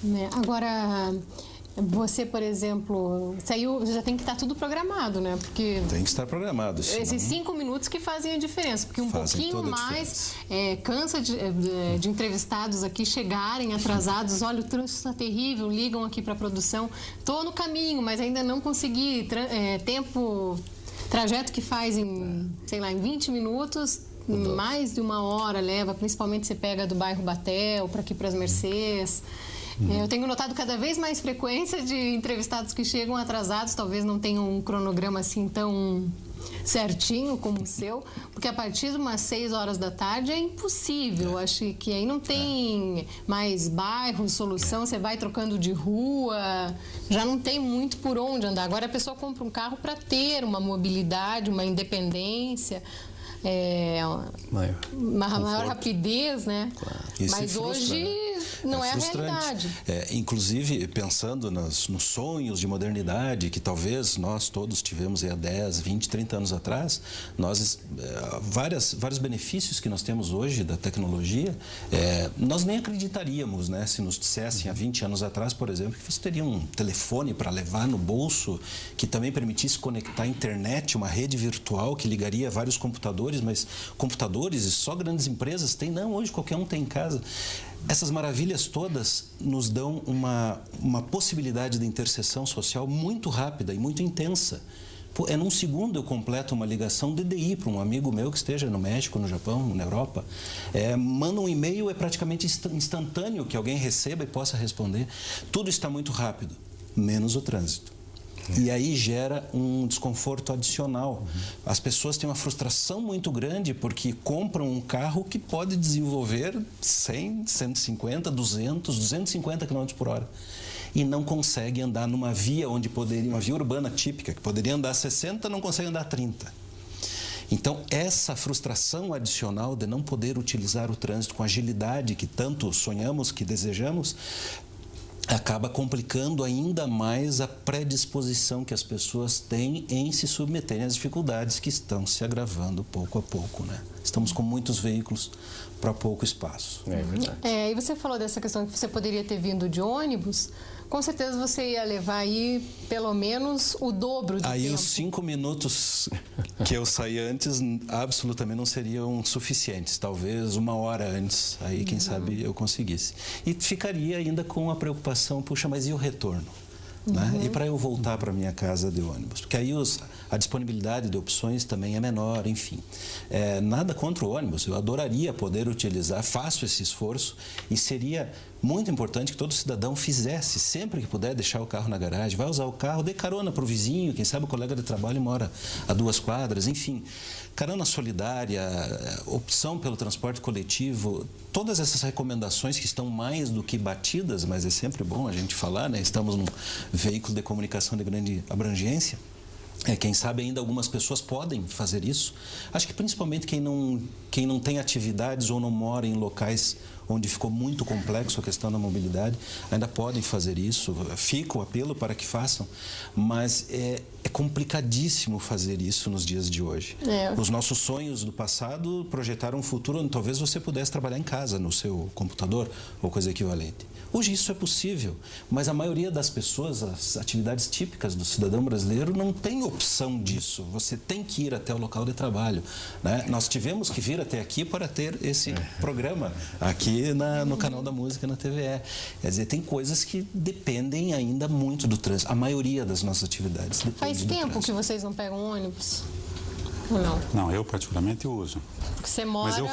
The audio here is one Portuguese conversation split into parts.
Né? Agora, você, por exemplo, saiu, já tem que estar tudo programado, né? Porque tem que estar programado. Senão... esses 5 minutos que fazem a diferença, porque um pouquinho mais cansa de entrevistados aqui chegarem atrasados. Olha, o trânsito está terrível, ligam aqui para a produção. Estou no caminho, mas ainda não consegui trajeto que faz em, sei lá, em 20 minutos. Mais de 1 hora leva, principalmente você pega do bairro Batel para aqui para as Mercês. Eu tenho notado cada vez mais frequência de entrevistados que chegam atrasados, talvez não tenham um cronograma assim tão certinho como o seu, porque a partir de umas 6 horas da tarde é impossível. Acho que aí não tem mais bairro, solução, você vai trocando de rua, já não tem muito por onde andar. Agora a pessoa compra um carro para ter uma mobilidade, uma independência. Maior rapidez, né? Claro. Mas hoje não é a realidade. Inclusive, pensando nos sonhos de modernidade que talvez nós todos tivemos há 10, 20, 30 anos atrás, vários benefícios que nós temos hoje da tecnologia, nós nem acreditaríamos, né? Se nos dissessem há 20 anos atrás, por exemplo, que você teria um telefone para levar no bolso, que também permitisse conectar a internet, uma rede virtual que ligaria vários computadores, mas computadores e só grandes empresas têm, não, hoje qualquer um tem em casa. Essas maravilhas todas nos dão uma possibilidade de interseção social muito rápida e muito intensa. Num segundo eu completo uma ligação DDI para um amigo meu que esteja no México, no Japão, na Europa. Manda um e-mail, é praticamente instantâneo que alguém receba e possa responder. Tudo está muito rápido, menos o trânsito. E aí gera um desconforto adicional. As pessoas têm uma frustração muito grande porque compram um carro que pode desenvolver 100, 150, 200, 250 km por hora. E não consegue andar numa via onde poderia, uma via urbana típica, que poderia andar 60, não consegue andar 30. Então, essa frustração adicional de não poder utilizar o trânsito com a agilidade que tanto sonhamos, que desejamos, acaba complicando ainda mais a predisposição que as pessoas têm em se submeterem às dificuldades que estão se agravando pouco a pouco, né? Estamos com muitos veículos para pouco espaço. É verdade. E você falou dessa questão que você poderia ter vindo de ônibus. Com certeza você ia levar aí pelo menos o dobro de tempo. Aí os 5 minutos que eu saí antes absolutamente não seriam suficientes. Talvez 1 hora antes, aí quem sabe eu conseguisse. E ficaria ainda com a preocupação, puxa, mas e o retorno? Né? E para eu voltar para minha casa de ônibus? Porque aí a disponibilidade de opções também é menor, enfim. Nada contra o ônibus, eu adoraria poder utilizar, faço esse esforço e seria muito importante que todo cidadão fizesse, sempre que puder, deixar o carro na garagem, vai usar o carro, dê carona para o vizinho, quem sabe o colega de trabalho mora a 2 quadras, enfim. Carona solidária, opção pelo transporte coletivo, todas essas recomendações que estão mais do que batidas, mas é sempre bom a gente falar, né? Estamos num veículo de comunicação de grande abrangência. Quem sabe ainda algumas pessoas podem fazer isso. Acho que principalmente quem não tem atividades ou não mora em locais onde ficou muito complexo a questão da mobilidade, ainda podem fazer isso. Fica o apelo para que façam, mas é complicadíssimo fazer isso nos dias de hoje. Os nossos sonhos do passado projetaram um futuro onde talvez você pudesse trabalhar em casa, no seu computador ou coisa equivalente. Hoje isso é possível, mas a maioria das pessoas, as atividades típicas do cidadão brasileiro não tem opção disso. Você tem que ir até o local de trabalho, né? Nós tivemos que vir até aqui para ter esse programa aqui no canal da música na TVE. Quer dizer, tem coisas que dependem ainda muito do trânsito. A maioria das nossas atividades depende do trânsito. Faz tempo que vocês não pegam ônibus? Ou não? Não, eu particularmente uso. Porque você mora... Mas eu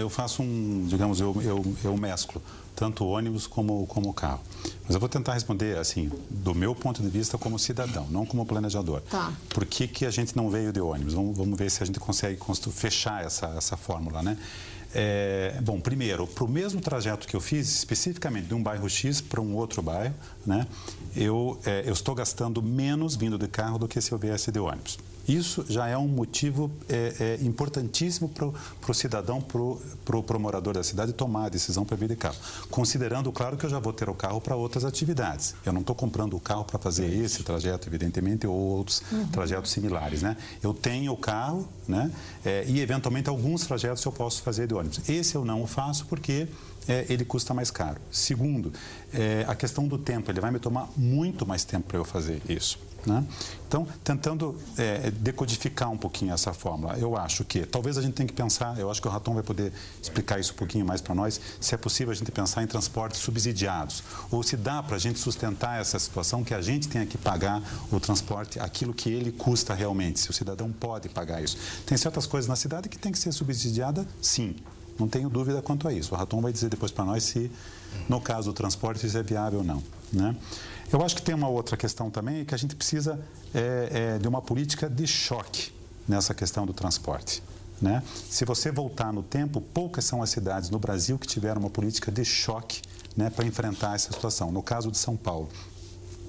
faço um, digamos, eu mesclo tanto o ônibus como o carro. Mas eu vou tentar responder, assim, do meu ponto de vista como cidadão, não como planejador. Tá. Por que a gente não veio de ônibus? Vamos ver se a gente consegue fechar essa fórmula, né? Bom, primeiro, para o mesmo trajeto que eu fiz, especificamente de um bairro X para um outro bairro, né? Eu estou gastando menos vindo de carro do que se eu viesse de ônibus. Isso já é um motivo importantíssimo para o cidadão, para o morador da cidade tomar a decisão para vir de carro. Considerando, claro, que eu já vou ter o carro para outras atividades. Eu não estou comprando o carro para fazer esse trajeto, evidentemente, ou outros trajetos similares, né? Eu tenho o carro, né? E, eventualmente, alguns trajetos eu posso fazer de ônibus. Esse eu não o faço porque ele custa mais caro. Segundo, a questão do tempo, ele vai me tomar muito mais tempo para eu fazer isso. Né? Então, tentando decodificar um pouquinho essa fórmula, eu acho que talvez a gente tenha que pensar, eu acho que o Raton vai poder explicar isso um pouquinho mais para nós, se é possível a gente pensar em transportes subsidiados, ou se dá para a gente sustentar essa situação que a gente tenha que pagar o transporte, aquilo que ele custa realmente, se o cidadão pode pagar isso. Tem certas coisas na cidade que tem que ser subsidiada, sim, não tenho dúvida quanto a isso. O Raton vai dizer depois para nós se, no caso do transporte, isso é viável ou não. Né? Eu acho que tem uma outra questão também, que a gente precisa de uma política de choque nessa questão do transporte. Né? Se você voltar no tempo, poucas são as cidades no Brasil que tiveram uma política de choque, né, para enfrentar essa situação. No caso de São Paulo,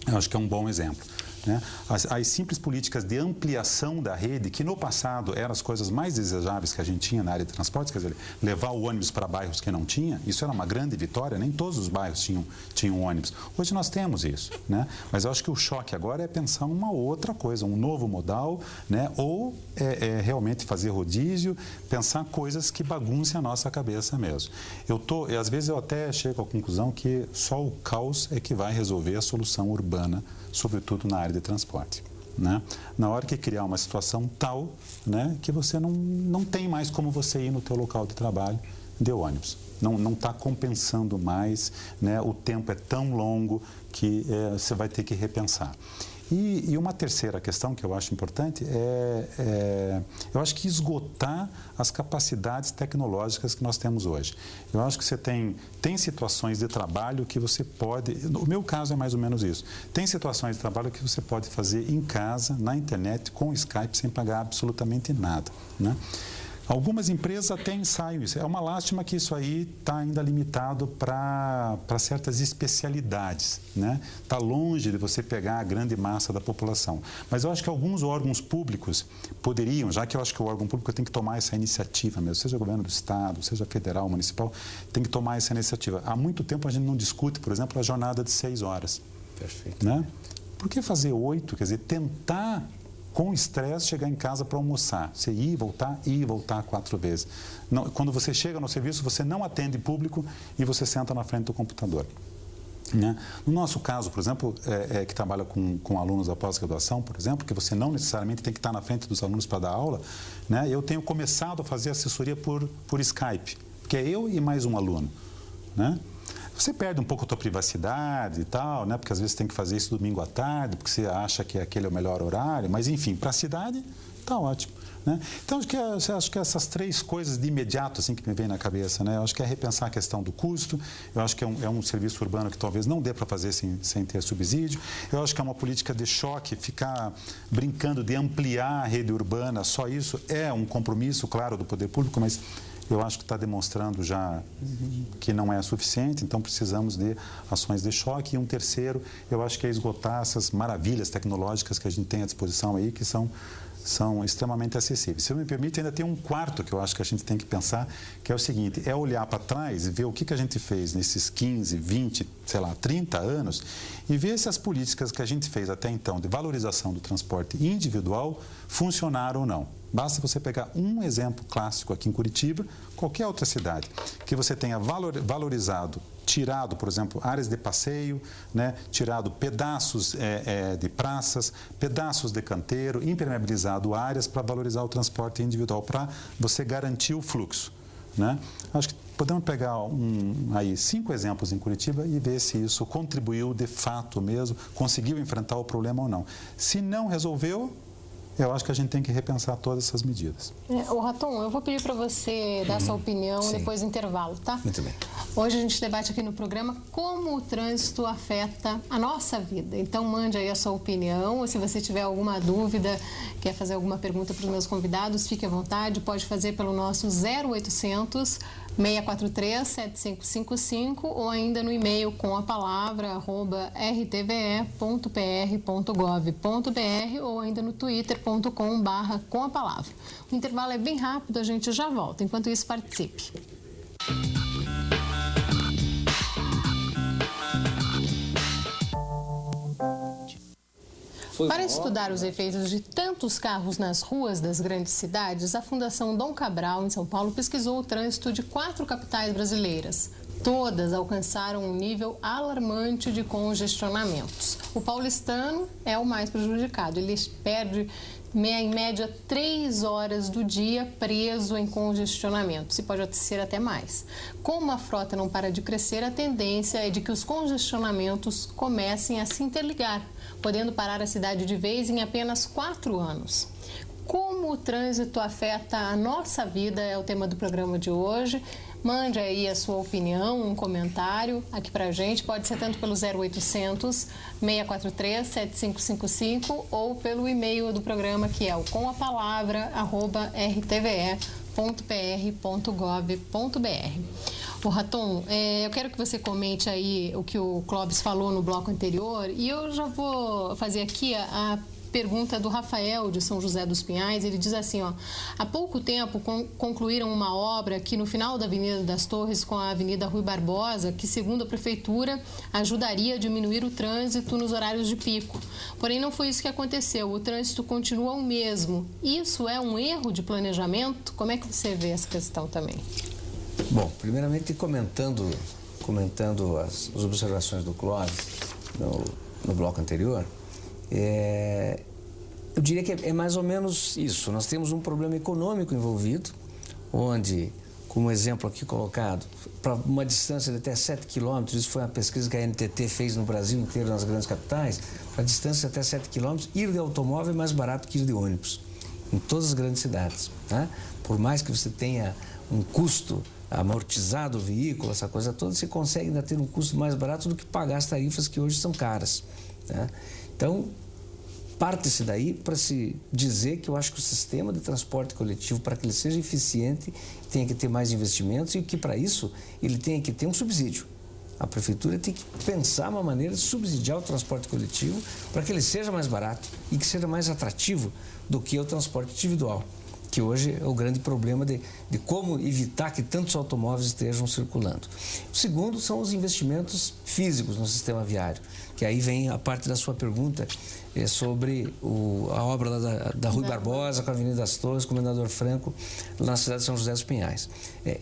eu acho que é um bom exemplo. Né? As simples políticas de ampliação da rede, que no passado eram as coisas mais desejáveis que a gente tinha na área de transportes, quer dizer, levar o ônibus para bairros que não tinha, isso era uma grande vitória, nem todos os bairros tinham ônibus. Hoje nós temos isso, né? Mas eu acho que o choque agora é pensar uma outra coisa, um novo modal, né? Ou realmente fazer rodízio, pensar coisas que baguncem a nossa cabeça mesmo. Às vezes eu até chego à conclusão que só o caos é que vai resolver a solução urbana, sobretudo na área de transporte. Né? Na hora que criar uma situação tal, né, que você não tem mais como você ir no teu local de trabalho de ônibus. Não está compensando mais, né? O tempo é tão longo que você vai ter que repensar. E uma terceira questão que eu acho importante eu acho que esgotar as capacidades tecnológicas que nós temos hoje. Eu acho que você tem situações de trabalho que você pode, no meu caso é mais ou menos isso, tem situações de trabalho que você pode fazer em casa, na internet, com o Skype, sem pagar absolutamente nada, né? Algumas empresas até ensaiam isso. É uma lástima que isso aí está ainda limitado para certas especialidades, né? Está longe de você pegar a grande massa da população. Mas eu acho que alguns órgãos públicos poderiam, já que eu acho que o órgão público tem que tomar essa iniciativa mesmo, seja governo do Estado, seja federal, municipal, tem que tomar essa iniciativa. Há muito tempo a gente não discute, por exemplo, a jornada de 6 horas. Perfeito. Né? Por que fazer 8? Quer dizer, tentar com estresse, chegar em casa para almoçar. Você ir e voltar 4 vezes. Não, quando você chega no serviço, você não atende público e você senta na frente do computador. Né? No nosso caso, por exemplo, que trabalha com alunos da pós-graduação, por exemplo, que você não necessariamente tem que estar na frente dos alunos para dar aula, né? Eu tenho começado a fazer assessoria por Skype, que é eu e mais um aluno. Né? Você perde um pouco a tua privacidade e tal, né? Porque às vezes tem que fazer isso domingo à tarde, porque você acha que aquele é o melhor horário, mas enfim, para a cidade está ótimo. Né? Então, acho que essas 3 coisas de imediato assim, que me vem na cabeça, né? Eu acho que é repensar a questão do custo, eu acho que é um serviço urbano que talvez não dê para fazer sem ter subsídio, eu acho que é uma política de choque, ficar brincando de ampliar a rede urbana, só isso é um compromisso, claro, do poder público, mas eu acho que está demonstrando já que não é suficiente, então precisamos de ações de choque. E um terceiro, eu acho que é esgotar essas maravilhas tecnológicas que a gente tem à disposição aí, que são extremamente acessíveis. Se me permite, ainda tem um quarto que eu acho que a gente tem que pensar, que é o seguinte, é olhar para trás e ver o que a gente fez nesses 15, 20, sei lá, 30 anos e ver se as políticas que a gente fez até então de valorização do transporte individual funcionaram ou não. Basta você pegar um exemplo clássico aqui em Curitiba, qualquer outra cidade, que você tenha valorizado, tirado, por exemplo, áreas de passeio, né? Tirado pedaços de praças, pedaços de canteiro, impermeabilizado áreas para valorizar o transporte individual, para você garantir o fluxo. Né? Acho que podemos pegar 5 exemplos em Curitiba e ver se isso contribuiu de fato mesmo, conseguiu enfrentar o problema ou não. Se não resolveu, eu acho que a gente tem que repensar todas essas medidas. Ô Raton, eu vou pedir para você dar sua opinião depois do intervalo, tá? Muito bem. Hoje a gente debate aqui no programa como o trânsito afeta a nossa vida. Então mande aí a sua opinião, ou se você tiver alguma dúvida, quer fazer alguma pergunta para os meus convidados, fique à vontade, pode fazer pelo nosso 0800 643 7555 ou ainda no e-mail com a palavra @rtve.pr.gov.br ou ainda no twitter.com/com-a-palavra. O intervalo é bem rápido, a gente já volta. Enquanto isso, participe. Para estudar os efeitos de tantos carros nas ruas das grandes cidades, a Fundação Dom Cabral, em São Paulo, pesquisou o trânsito de 4 capitais brasileiras: Todas alcançaram um nível alarmante de congestionamentos. O paulistano é o mais prejudicado. Ele perde, em média, 3 horas do dia preso em congestionamentos, e pode ser até mais. Como a frota não para de crescer, a tendência é de que os congestionamentos comecem a se interligar, podendo parar a cidade de vez em apenas 4 anos. Como o trânsito afeta a nossa vida é o tema do programa de hoje. Mande aí a sua opinião, um comentário aqui pra gente. Pode ser tanto pelo 0800 643 7555 ou pelo e-mail do programa, que é o comapalavra@rtve.pr.gov.br. Ô Raton, eu quero que você comente aí o que o Clóvis falou no bloco anterior, e eu já vou fazer aqui a pergunta do Rafael, de São José dos Pinhais. Ele diz assim, ó: há pouco tempo concluíram uma obra aqui no final da Avenida das Torres com a Avenida Rui Barbosa, que, segundo a Prefeitura, ajudaria a diminuir o trânsito nos horários de pico. Porém, não foi isso que aconteceu. O trânsito continua o mesmo. Isso é um erro de planejamento? Como é que você vê essa questão também? Bom, primeiramente comentando as observações do Clóvis no bloco anterior, eu diria que é mais ou menos isso. Nós temos um problema econômico envolvido, onde, como exemplo aqui colocado, para uma distância de até 7 quilômetros, isso foi uma pesquisa que a NTT fez no Brasil inteiro, nas grandes capitais, para distância até 7 quilômetros, ir de automóvel é mais barato que ir de ônibus, em todas as grandes cidades, tá? Por mais que você tenha um custo amortizado o veículo, essa coisa toda, você consegue ainda ter um custo mais barato do que pagar as tarifas que hoje são caras, tá? Então, parte-se daí para se dizer que eu acho que o sistema de transporte coletivo, para que ele seja eficiente, tem que ter mais investimentos, e que para isso ele tem que ter um subsídio. A Prefeitura tem que pensar uma maneira de subsidiar o transporte coletivo para que ele seja mais barato e que seja mais atrativo do que o transporte individual, que hoje é o grande problema de como evitar que tantos automóveis estejam circulando. O segundo são os investimentos físicos no sistema viário, que aí vem a parte da sua pergunta sobre a obra lá da Rui Barbosa, com a Avenida das Torres, Comendador Franco, na cidade de São José dos Pinhais.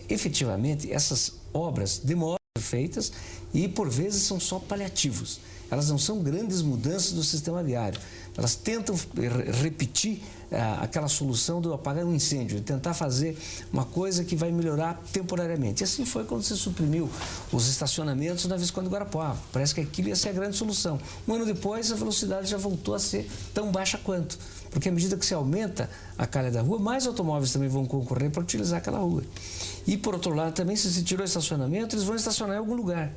Efetivamente, essas obras demoram a ser feitas e, por vezes, são só paliativos. Elas não são grandes mudanças do sistema viário. Elas tentam repetir aquela solução do apagar um incêndio, de tentar fazer uma coisa que vai melhorar temporariamente. E assim foi quando se suprimiu os estacionamentos na Visconde de Guarapuava. Parece que aquilo ia ser a grande solução. Um ano depois, a velocidade já voltou a ser tão baixa quanto. Porque à medida que se aumenta a calha da rua, mais automóveis também vão concorrer para utilizar aquela rua. E, por outro lado, também, se tirou o estacionamento, eles vão estacionar em algum lugar.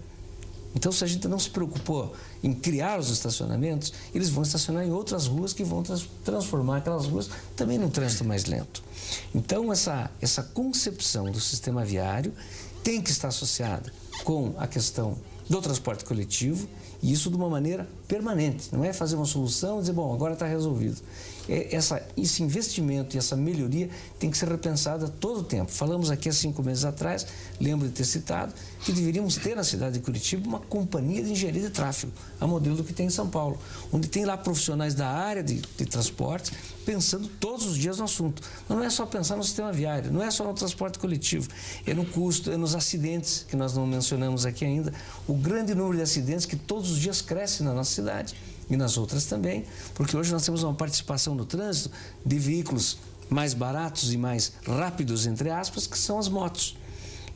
Então, se a gente não se preocupou em criar os estacionamentos, eles vão estacionar em outras ruas que vão transformar aquelas ruas também num trânsito mais lento. Então, essa concepção do sistema viário tem que estar associada com a questão do transporte coletivo, e isso de uma maneira permanente. Não é fazer uma solução e dizer, bom, agora está resolvido. Esse investimento e essa melhoria tem que ser repensada todo o tempo. Falamos aqui há 5 meses atrás, lembro de ter citado, que deveríamos ter na cidade de Curitiba uma companhia de engenharia de tráfego, a modelo do que tem em São Paulo, onde tem lá profissionais da área de transporte pensando todos os dias no assunto. Mas não é só pensar no sistema viário, não é só no transporte coletivo, é no custo, é nos acidentes, que nós não mencionamos aqui ainda, o grande número de acidentes que todos os dias cresce na nossa cidade e nas outras também, porque hoje nós temos uma participação no trânsito de veículos mais baratos e mais rápidos, entre aspas, que são as motos.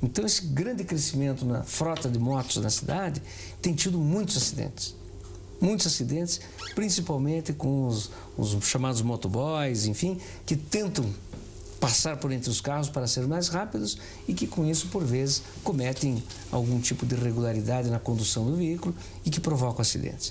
Então, esse grande crescimento na frota de motos na cidade tem tido muitos acidentes. Muitos acidentes, principalmente com os chamados motoboys, enfim, que tentam passar por entre os carros para ser mais rápidos e que, com isso, por vezes, cometem algum tipo de irregularidade na condução do veículo e que provocam acidentes.